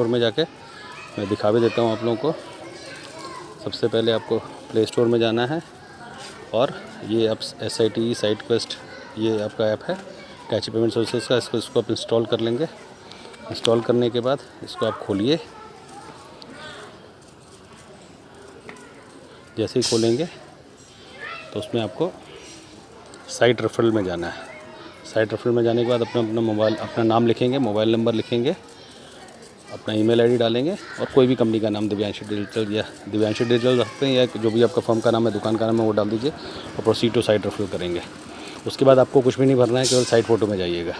Store में जाके मैं दिखा भी देता हूँ आप लोगों को। सबसे पहले आपको प्ले स्टोर में जाना है और ये आप SITE साइट क्वेस्ट ये आपका ऐप है कैची पेमेंट सर्विसेज का। इसको आप इंस्टॉल कर लेंगे। इंस्टॉल करने के बाद इसको आप खोलिए। जैसे ही खोलेंगे तो उसमें आपको साइट रेफरल में जाना है। साइट रेफरल में जाने के बाद अपना नाम लिखेंगे, मोबाइल नंबर लिखेंगे, अपना ईमेल आईडी डालेंगे और कोई भी कंपनी का नाम दिव्यांशी डिजिटल या दिव्यांशी डिजिटल रखते हैं या जो भी आपका फर्म का नाम है, दुकान का नाम है, वो डाल दीजिए और प्रोसीड टू साइट रेफरल करेंगे। उसके बाद आपको कुछ भी नहीं भरना है, केवल साइट फ़ोटो में जाइएगा।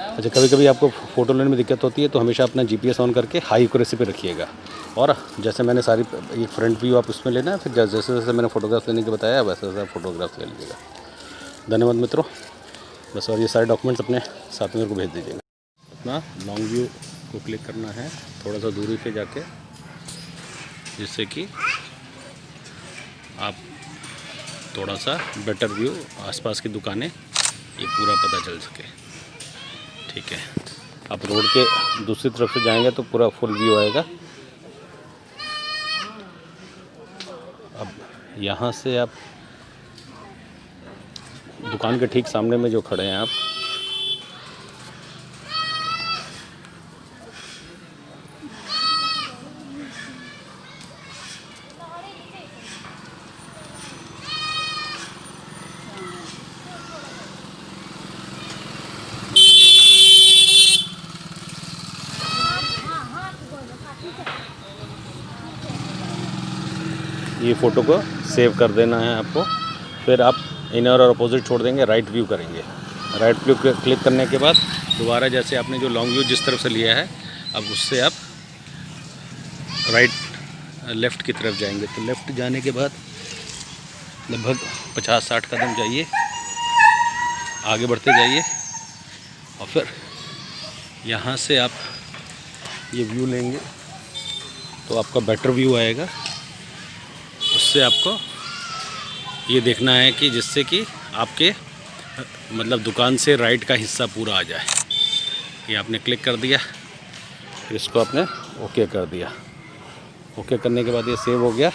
अच्छा, कभी कभी आपको फ़ोटो लेने में दिक्कत होती है तो हमेशा अपना GPS ऑन करके हाई एक्यूरेसी पे रखिएगा। और जैसे मैंने सारी एक फ्रंट व्यू आप उसमें लेना है, फिर जैसे जैसे मैंने फ़ोटोग्राफ लेने के बताया वैसे वैसे आप फ़ोटोग्राफ ले लीजिएगा। धन्यवाद मित्रों। बस और ये सारे डॉक्यूमेंट्स अपने साथ में मेरे को भेज दीजिएगा। अपना लॉन्ग व्यू को क्लिक करना है थोड़ा सा दूरी पे जाके, जिससे कि आप थोड़ा सा बेटर व्यू आसपास की दुकानें ये पूरा पता चल सके। ठीक है, आप रोड के दूसरी तरफ से जाएंगे तो पूरा फुल व्यू आएगा। अब यहाँ से आप दुकान के ठीक सामने में जो खड़े हैं आप, ये फ़ोटो को सेव कर देना है आपको। फिर आप इनर और अपोजिट छोड़ देंगे, राइट व्यू करेंगे। राइट व्यू क्लिक करने के बाद दोबारा जैसे आपने जो लॉन्ग व्यू जिस तरफ से लिया है, अब उससे आप लेफ़्ट की तरफ जाएंगे। तो लेफ़्ट जाने के बाद लगभग 50-60 कदम जाइए, आगे बढ़ते जाइए और फिर यहाँ से आप ये व्यू लेंगे तो आपका बेटर व्यू आएगा। उससे आपको ये देखना है कि जिससे कि आपके मतलब दुकान से राइट का हिस्सा पूरा आ जाए। ये आपने क्लिक कर दिया, फिर इसको आपने ओके कर दिया। ओके करने के बाद ये सेव हो गया।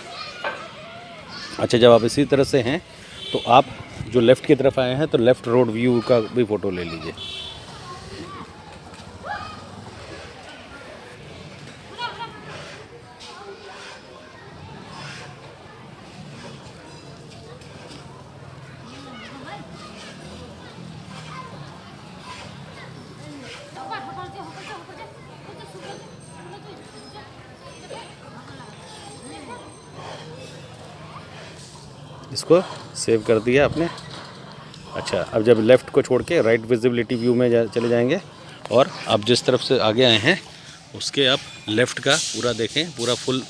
अच्छा, जब आप इसी तरह से हैं तो आप जो लेफ़्ट की तरफ आए हैं तो लेफ़्ट रोड व्यू का भी फ़ोटो ले लीजिए। इसको सेव कर दिया आपने। अच्छा, अब जब लेफ़्ट को छोड़ के राइट विजिबिलिटी व्यू में चले जाएंगे और आप जिस तरफ से आगे आए हैं उसके आप लेफ़्ट का पूरा देखें, पूरा फुल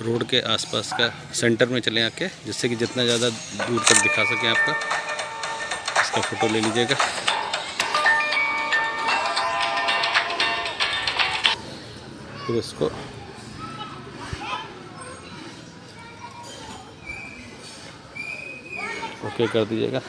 रोड के आसपास का सेंटर में चले आके, जिससे कि जितना ज़्यादा दूर तक दिखा सकें आपका। इसका फ़ोटो ले लीजिएगा। फिर इसको ओके कर दीजिएगा।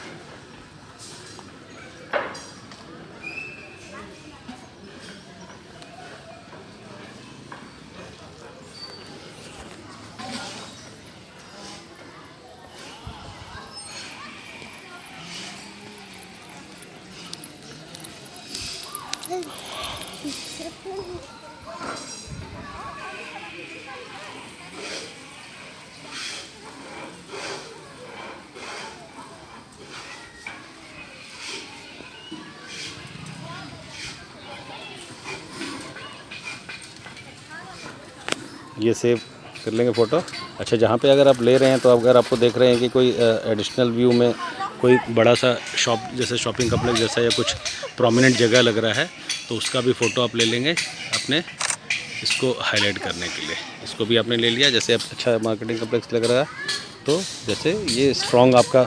ये सेव कर लेंगे फ़ोटो। अच्छा, जहाँ पे अगर आप ले रहे हैं तो अगर आपको देख रहे हैं कि कोई एडिशनल व्यू में कोई बड़ा सा शॉप जैसे शॉपिंग कॉम्प्लेक्स जैसा या कुछ प्रोमिनेंट जगह लग रहा है तो उसका भी फ़ोटो आप ले लेंगे अपने इसको हाईलाइट करने के लिए। इसको भी आपने ले लिया। जैसे अब अच्छा मार्केटिंग कॉम्प्लेक्स लग रहा है तो जैसे ये स्ट्रॉन्ग आपका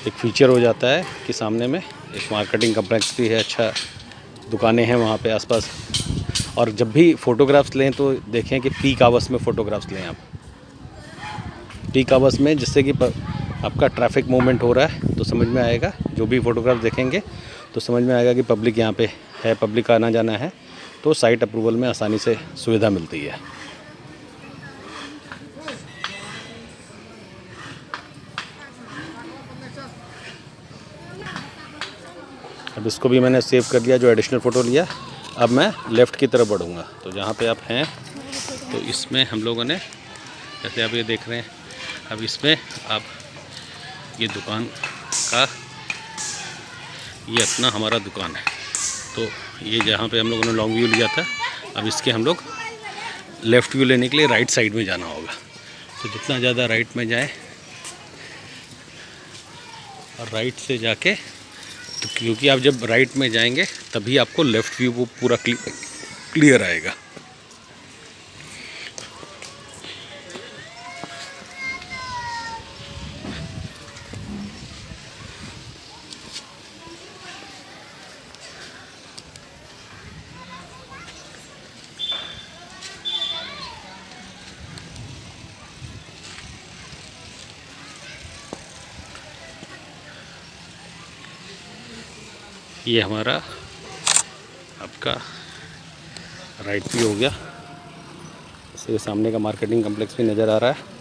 एक फीचर हो जाता है कि सामने में एक मार्केटिंग कॉम्प्लेक्स भी है, अच्छा दुकानें हैं वहाँ पे आसपास। और जब भी फ़ोटोग्राफ्स लें तो देखें कि पीक आवर्स में फ़ोटोग्राफ्स लें आप, पीक आवर्स में, जिससे कि आपका ट्रैफिक मूवमेंट हो रहा है तो समझ में आएगा। जो भी फ़ोटोग्राफ देखेंगे तो समझ में आएगा कि पब्लिक यहाँ पे है, पब्लिक का आना जाना है। तो साइट अप्रूवल में आसानी से सुविधा मिलती है। अब इसको भी मैंने सेव कर लिया, जो एडिशनल फ़ोटो लिया। अब मैं लेफ़्ट की तरफ बढ़ूँगा, तो जहाँ पे आप हैं तो इसमें हम लोगों ने, जैसे आप ये देख रहे हैं, अब इसमें आप ये दुकान का, ये अपना हमारा दुकान है। तो ये जहाँ पे हम लोगों ने लॉन्ग व्यू लिया था, अब इसके हम लोग लेफ़्ट व्यू लेने के लिए राइट साइड में जाना होगा। तो जितना ज़्यादा राइट में जाए, और राइट से जाके, तो क्योंकि आप जब राइट में जाएंगे तभी आपको लेफ़्ट व्यू वो पूरा क्लियर आएगा। ये हमारा आपका राइट व्यू हो गया। इसके सामने का मार्केटिंग कम्प्लेक्स भी नज़र आ रहा है।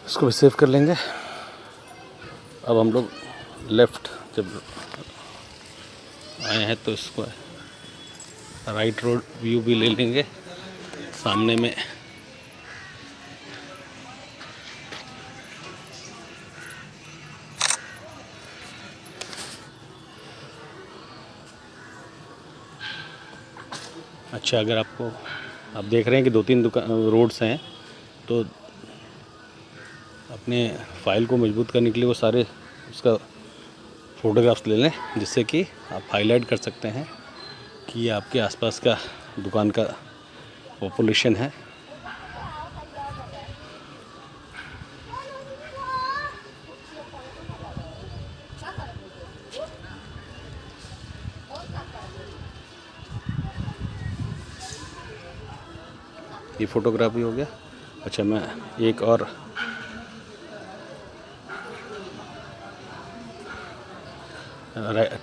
इसको भी सेव कर लेंगे। अब हम लोग लेफ़्ट जब आए हैं तो इसको राइट रोड व्यू भी ले लेंगे। सामने में अच्छा, अगर आपको, आप देख रहे हैं कि 2-3 रोड्स हैं, तो अपने फ़ाइल को मजबूत करने के लिए वो सारे उसका फ़ोटोग्राफ्स ले लें, जिससे कि आप हाईलाइट कर सकते हैं कि ये आपके आसपास का दुकान का पॉपुलेशन है। ये फ़ोटोग्राफी हो गया। अच्छा, मैं एक और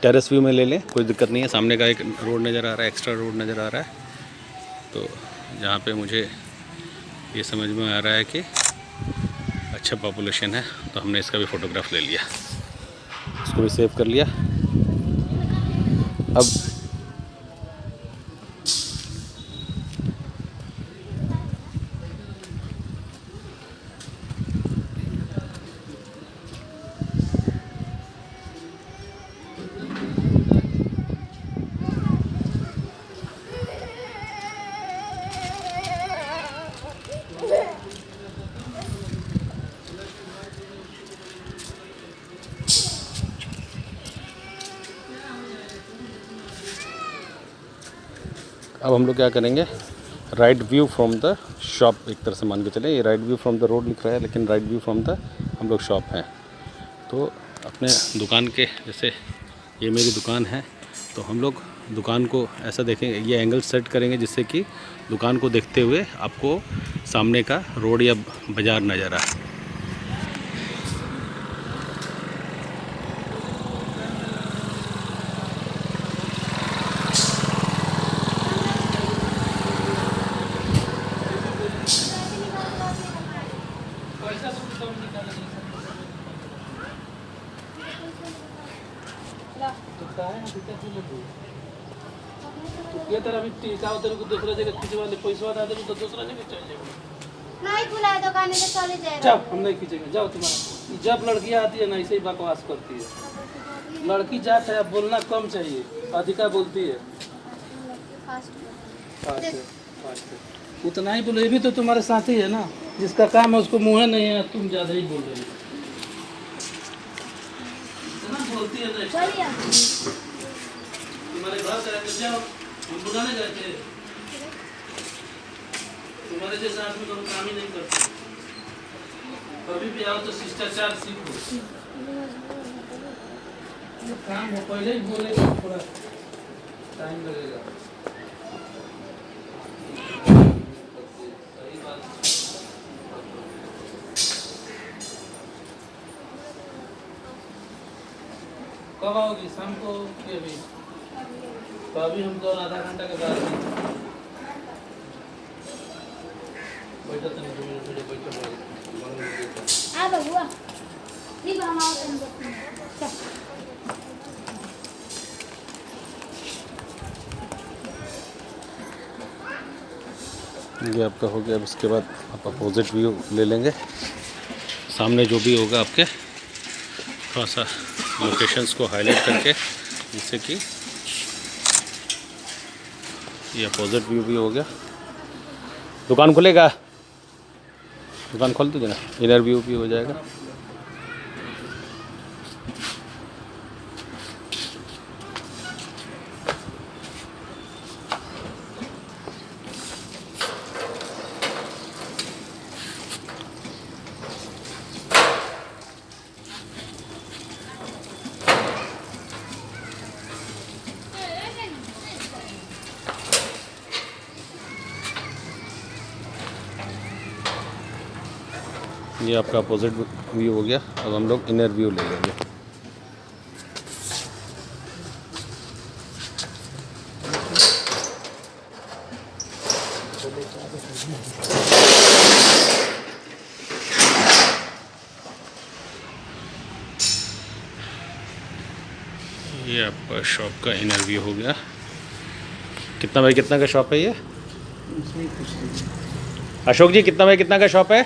टेरेस व्यू में ले लें, कोई दिक्कत नहीं है। सामने का एक रोड नज़र आ रहा है, एक्स्ट्रा रोड नज़र आ रहा है, तो जहाँ पे मुझे ये समझ में आ रहा है कि अच्छा पॉपुलेशन है, तो हमने इसका भी फ़ोटोग्राफ ले लिया। इसको भी सेव कर लिया। अब हम लोग क्या करेंगे, right view from the shop, एक तरह से मान के चले। ये right view from the road लिख रहा है, लेकिन राइट व्यू फ्रॉम द हम लोग शॉप हैं। तो अपने दुकान के, जैसे ये मेरी दुकान है, तो हम लोग दुकान को ऐसा देखेंगे, ये एंगल सेट करेंगे जिससे कि दुकान को देखते हुए आपको सामने का रोड या बाज़ार नज़र आए। ये तरह मिट्टी का उधर को दूसरा जगह खिंचवा ले, पैसा दे दे तो दूसरा जगह चल जाएगा। नहीं खुला है दुकान में, चले जाएगा। जाओ, हम नहीं खींचेंगे, जाओ। तुम्हारा जब लड़की आती है ना, ऐसे ही बकवास करती है। लड़की जात है, बोलना कम चाहिए, अधिका बोलती है। उतना ही बोलो, ये भी तो तुम्हारे साथ ही है ना, जिसका काम है उसको मुँह नहीं है, तुम ज़्यादा ही बोल रहे हो। इतना बोलती है तुम्हारे घर से आके जाओ, हम बुलाने गए थे। तुम्हारे जैसे आदमी तो हम काम ही नहीं करते। कभी भी आओ तो शिष्टाचार सीखो। ये काम हो, पहले ही बोले तो थोड़ा टाइम लगेगा। सही बात। कब आओगी? शाम को कि अभी? तो अभी हम तो आधा घंटा के बाद बैठो, तो नहीं 2 मिनट मुझे बैठो। आ बबुआ ठीक हम आओ तुम देखो। ये आपका हो गया। अब इसके बाद आप अपोजिट व्यू ले लेंगे। सामने जो भी होगा आपके थोड़ा सा लोकेशंस को हाईलाइट करके, जिससे कि ये अपोजिट व्यू भी हो गया। दुकान खुलेगा, दुकान खोल दीजिए ना, इनर व्यू भी हो जाएगा। ये आपका अपोजिट व्यू हो गया। अब हम लोग इनर व्यू ले लेंगे। ये आपका शॉप का इनर व्यू हो गया। कितना बाई कितना का शॉप है ये? अशोक जी, कितना बाई कितना का शॉप है?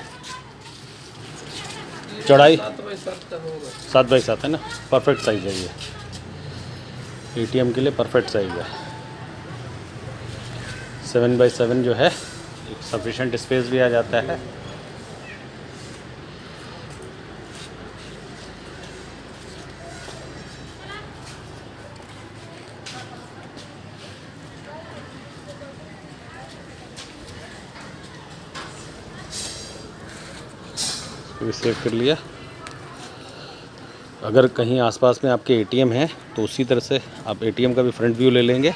चौड़ाई 7x7 का होगा। 7x7 है ना, परफेक्ट साइज़ है ये। एटीएम के लिए परफेक्ट साइज़ है। 7x7 जो है, एक सफिशेंट स्पेस भी आ जाता है। इसको भी सेव कर लिया। अगर कहीं आसपास में आपके एटीएम है तो उसी तरह से आप एटीएम का भी फ्रंट व्यू ले लेंगे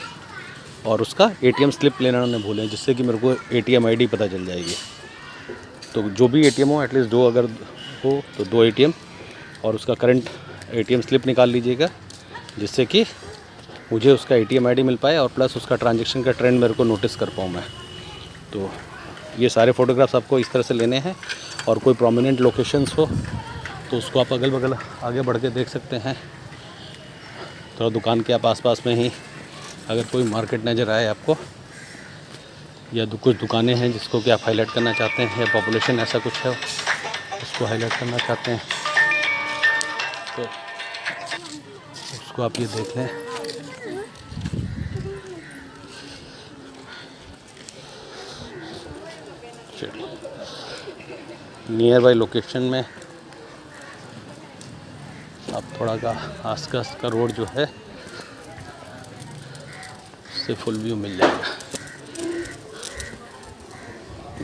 और उसका एटीएम स्लिप लेना ना भूलें, जिससे कि मेरे को एटीएम आईडी पता चल जाएगी। तो जो भी एटीएम हो, एटलीस्ट 2 अगर हो तो 2 एटीएम और उसका करंट एटीएम स्लिप निकाल लीजिएगा, जिससे कि मुझे उसका एटीएम आईडी मिल पाए और प्लस उसका ट्रांजैक्शन का ट्रेंड मेरे को नोटिस कर पाऊँ मैं। तो ये सारे फ़ोटोग्राफ्स आपको इस तरह से लेने हैं। और कोई प्रोमिनेंट लोकेशंस हो तो उसको आप अगल बगल आगे बढ़ के देख सकते हैं। थोड़ा दुकान के आप आसपास में ही अगर कोई मार्केट नज़र आए आपको, या कुछ दुकानें हैं जिसको कि आप हाईलाइट करना चाहते हैं, या पॉपुलेशन ऐसा कुछ है उसको हाईलाइट करना चाहते हैं, तो उसको आप ये देख लें। नियर बाई लोकेशन में आप थोड़ा का आसपास का रोड जो है उससे फुल व्यू मिल जाएगा।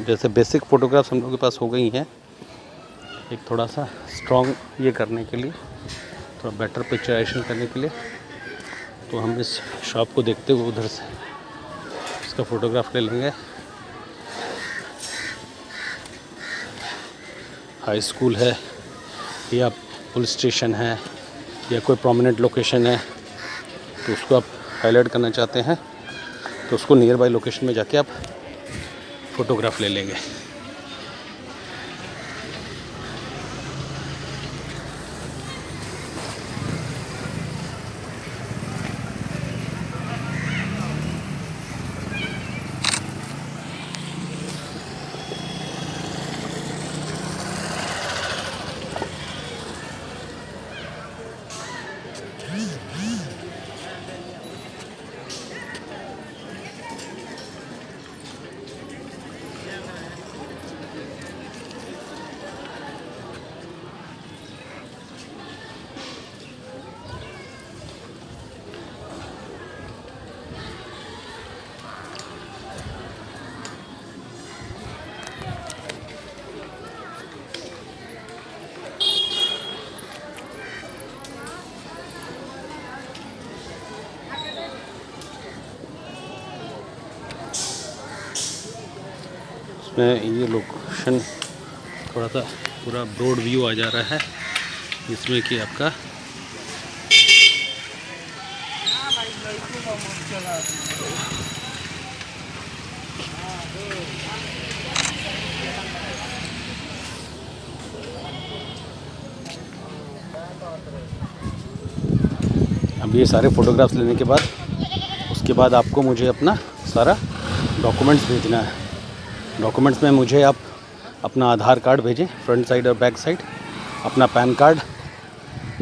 जैसे बेसिक फ़ोटोग्राफ्स हम लोगों के पास हो गई हैं, एक थोड़ा सा स्ट्रॉन्ग ये करने के लिए, थोड़ा बेटर पिक्चराइजेशन करने के लिए, तो हम इस शॉप को देखते हुए उधर से इसका फ़ोटोग्राफ ले लेंगे। हाई स्कूल है या पुलिस स्टेशन है या कोई प्रोमिनेंट लोकेशन है, तो उसको आप हाईलाइट करना चाहते हैं तो उसको नियर बाई लोकेशन में जाके आप फ़ोटोग्राफ ले लेंगे। इसमें ये लोकेशन थोड़ा सा पूरा ब्रॉड व्यू आ जा रहा है, जिसमें कि आपका अब ये सारे फ़ोटोग्राफ्स लेने के बाद उसके बाद आपको मुझे अपना सारा डॉक्यूमेंट्स भेजना है। डॉक्यूमेंट्स में मुझे आप अपना आधार कार्ड भेजें, फ्रंट साइड और बैक साइड, अपना पैन कार्ड,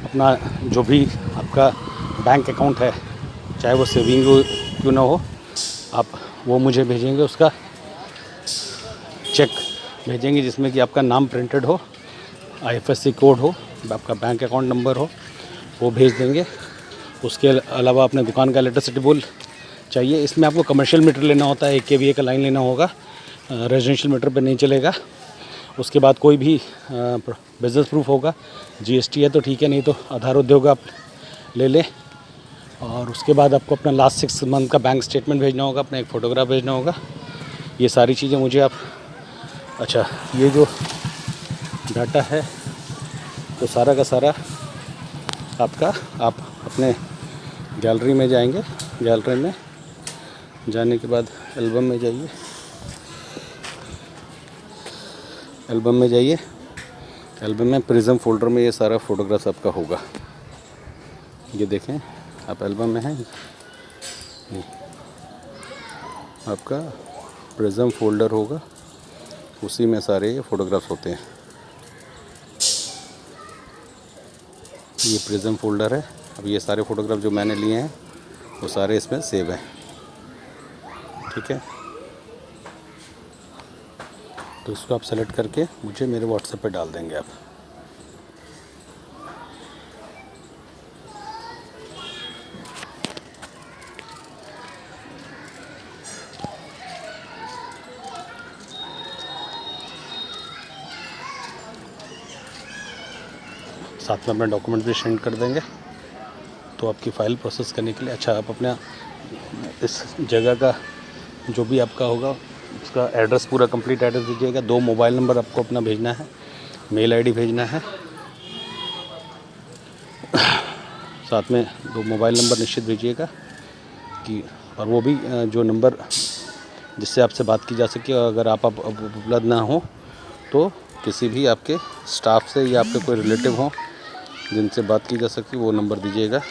अपना जो भी आपका बैंक अकाउंट है, चाहे वो सेविंग क्यों ना हो, आप वो मुझे भेजेंगे। उसका चेक भेजेंगे जिसमें कि आपका नाम प्रिंटेड हो, IFSC कोड हो, आपका बैंक अकाउंट नंबर हो, वो भेज देंगे। उसके अलावा अपने दुकान का इलेक्ट्रिसिटी बिल चाहिए। इसमें आपको कमर्शियल मीटर लेना होता है, 1 kVA का लाइन लेना होगा, रेजिडेंशियल मीटर पे नहीं चलेगा। उसके बाद कोई भी बिज़नेस प्रूफ होगा, GST है तो ठीक है, नहीं तो आधार उद्योग आप ले लें। और उसके बाद आपको अपना लास्ट 6 मंथ का बैंक स्टेटमेंट भेजना होगा, अपना एक फ़ोटोग्राफ भेजना होगा। ये सारी चीज़ें मुझे आप, अच्छा ये जो डाटा है तो सारा का सारा आपका, आप अपने गैलरी में जाएंगे, गैलरी में जाने के बाद एल्बम में जाइए, एल्बम में जाइए, एल्बम में प्रिज्म फोल्डर में ये सारा फ़ोटोग्राफ आपका होगा। ये देखें आप एल्बम में हैं, आपका प्रिज्म फोल्डर होगा, उसी में सारे ये फ़ोटोग्राफ्स होते हैं। ये प्रिज्म फोल्डर है। अब ये सारे फ़ोटोग्राफ जो मैंने लिए हैं वो सारे इसमें सेव हैं, ठीक है। तो इसको आप सेलेक्ट करके मुझे मेरे व्हाट्सएप पे डाल देंगे आप। साथ में अपना डॉक्यूमेंट भी सेंड कर देंगे तो आपकी फ़ाइल प्रोसेस करने के लिए। अच्छा, आप अपना इस जगह का जो भी आपका होगा उसका एड्रेस, पूरा कंप्लीट एड्रेस दीजिएगा। 2 मोबाइल नंबर आपको अपना भेजना है, मेल ID भेजना है, साथ में 2 मोबाइल नंबर निश्चित भेजिएगा कि, और वो भी जो नंबर जिससे आपसे बात की जा सके। और अगर आप उपलब्ध ना हो तो किसी भी आपके स्टाफ से या आपके कोई रिलेटिव हों जिनसे बात की जा सके, वो नंबर दीजिएगा।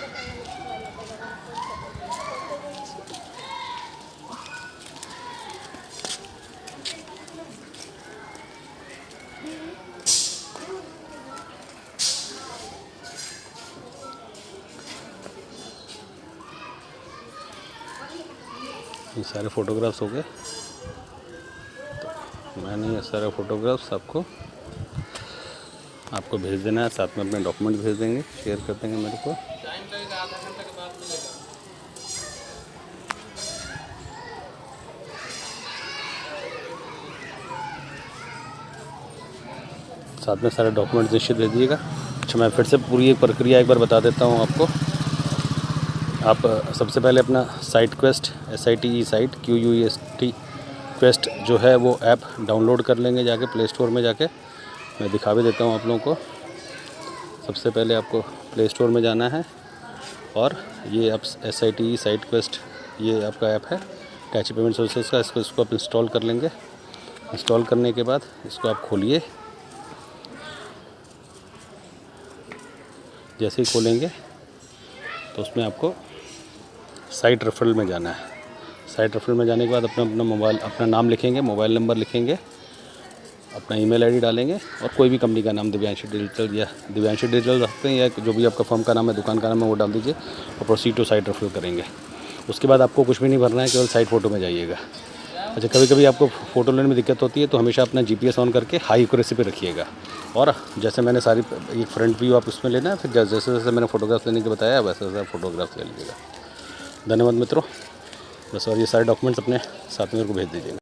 ये सारे फ़ोटोग्राफ्स हो गए, तो मैंने ये सारे फ़ोटोग्राफ्स आपको भेज देना है। साथ में अपने डॉक्यूमेंट भेज देंगे, शेयर कर देंगे मेरे को। साथ में सारे डॉक्यूमेंट निश्चित भेज दीजिएगा। अच्छा, मैं फिर से पूरी एक प्रक्रिया एक बार बता देता हूँ आपको। आप सबसे पहले अपना site quest, SITE site QUEST quest जो है वो ऐप डाउनलोड कर लेंगे जाके प्ले स्टोर में जाके। मैं दिखा भी देता हूँ आप लोगों को। सबसे पहले आपको प्ले स्टोर में जाना है और ये आप SITE साइट क्वेस्ट, ये आपका ऐप है टैची पेमेंट सर्विसेज का। इसको आप इंस्टॉल कर लेंगे। इंस्टॉल करने के बाद इसको आप खोलिए। जैसे ही खोलेंगे तो उसमें आपको साइट रेफरल में जाना है। साइट रेफरल में जाने के बाद अपना नाम लिखेंगे, मोबाइल नंबर लिखेंगे, अपना ईमेल ID डालेंगे और कोई भी कंपनी का नाम, दिव्यांशी डिजिटल या दिव्यांशी डिजिटल रखते हैं या जो भी आपका फर्म का नाम है, दुकान का नाम है, वो डाल दीजिए और प्रोसीड टू साइट रेफरल करेंगे। उसके बाद आपको कुछ भी नहीं भरना है, केवल साइट फ़ोटो में जाइएगा। अच्छा, कभी कभी आपको फ़ोटो लेने में दिक्कत होती है तो हमेशा अपना GPS ऑन करके हाई एक्यूरेसी पे रखिएगा। और जैसे मैंने सारी एक फ्रंट व्यू आप उसमें लेना है, फिर जैसे जैसे मैंने फ़ोटोग्राफ लेने के बताया वैसे वैसे फ़ोटोग्राफ ले लीजिएगा। धन्यवाद मित्रों। बस, और ये सारे डॉक्यूमेंट्स अपने साथ में मेरे को भेज दीजिएगा।